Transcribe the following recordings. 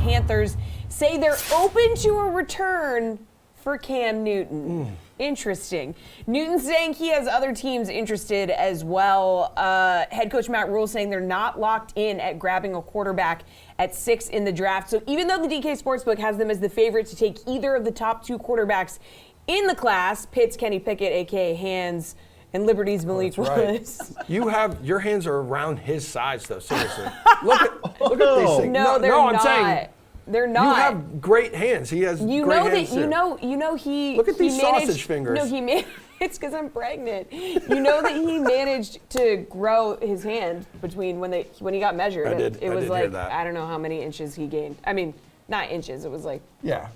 Panthers say they're open to a return for Cam Newton. Interesting. Newton's saying he has other teams interested as well. Head coach Matt Rule saying they're not locked in at grabbing a quarterback at 6 in the draft. So even though the DK Sportsbook has them as the favorite to take either of the top 2 quarterbacks in the class, Pitt's Kenny Pickett, a.k.a. Hands, and Liberty's Malik Willis. Right. Your hands are around his size, though. Seriously, look at these things. No, they're not. I'm saying they're not. You have great hands. He has great hands too. You know he. Look at these managed, sausage fingers. No, it's because I'm pregnant. You know that he managed to grow his hand between when he got measured. It was like I don't know how many inches he gained. I mean, not inches. It was like Yeah,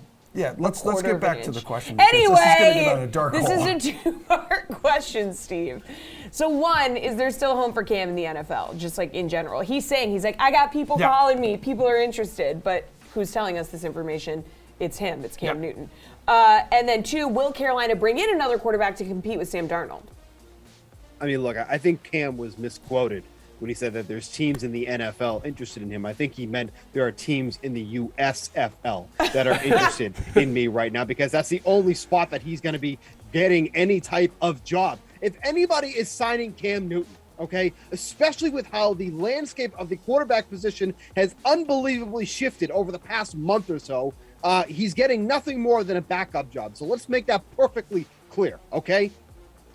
let's get back to the question. Anyway, this is a 2-part question, Steve. So one, is there still home for Cam in the NFL, just like in general? He's like, I got people calling me, people are interested, but who's telling us this information? It's him, it's Cam Newton. And then 2, will Carolina bring in another quarterback to compete with Sam Darnold? I mean, look, I think Cam was misquoted when he said that there's teams in the NFL interested in him. I think he meant there are teams in the USFL that are interested in me right now, because that's the only spot that he's going to be getting any type of job. If anybody is signing Cam Newton, okay, especially with how the landscape of the quarterback position has unbelievably shifted over the past month or so, he's getting nothing more than a backup job. So let's make that perfectly clear, okay?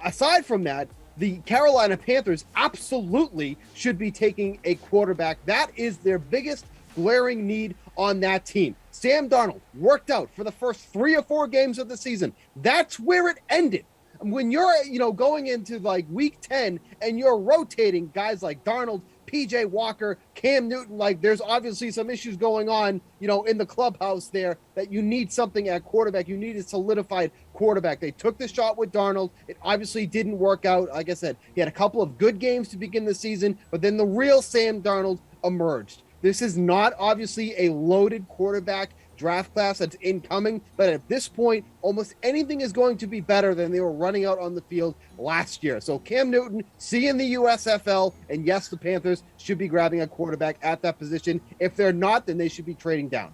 Aside from that, the Carolina Panthers absolutely should be taking a quarterback. That is their biggest glaring need on that team. Sam Darnold worked out for the first 3 or 4 games of the season. That's where it ended. When you're, going into like week 10 and you're rotating guys like Darnold, PJ Walker, Cam Newton, like there's obviously some issues going on, in the clubhouse there that you need something at quarterback. You need a solidified quarterback. They took the shot with Darnold. It obviously didn't work out. Like I said, he had a couple of good games to begin the season, but then the real Sam Darnold emerged. This is not obviously a loaded quarterback draft class that's incoming, but at this point, almost anything is going to be better than they were running out on the field last year. So Cam Newton, see in the USFL, and yes, the Panthers should be grabbing a quarterback at that position. If they're not, then they should be trading down.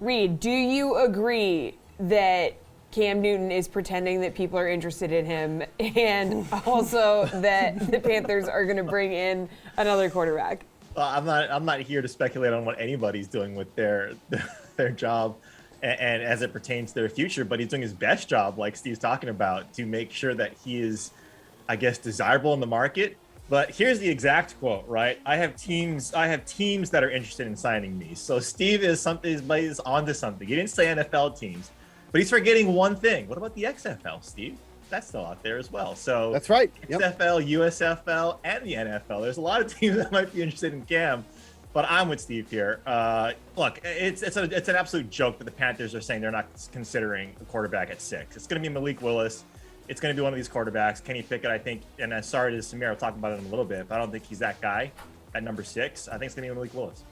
Reid, do you agree that Cam Newton is pretending that people are interested in him, and also that the Panthers are going to bring in another quarterback? I'm not here to speculate on what anybody's doing with their job and as it pertains to their future, but he's doing his best job, like Steve's talking about, to make sure that he is, I guess, desirable in the market. But here's the exact quote, right? I have teams that are interested in signing me. So Steve is onto something. He didn't say NFL teams, but he's forgetting one thing. What about the XFL, Steve? That's still out there as well. So that's right. XFL, USFL, and the NFL. There's a lot of teams that might be interested in Cam, but I'm with Steve here. Look, it's an absolute joke that the Panthers are saying they're not considering a quarterback at 6. It's going to be Malik Willis. It's going to be one of these quarterbacks. Kenny Pickett, I think, and I'm sorry to Samir, I'll talk about it in a little bit, but I don't think he's that guy at number 6. I think it's going to be Malik Willis.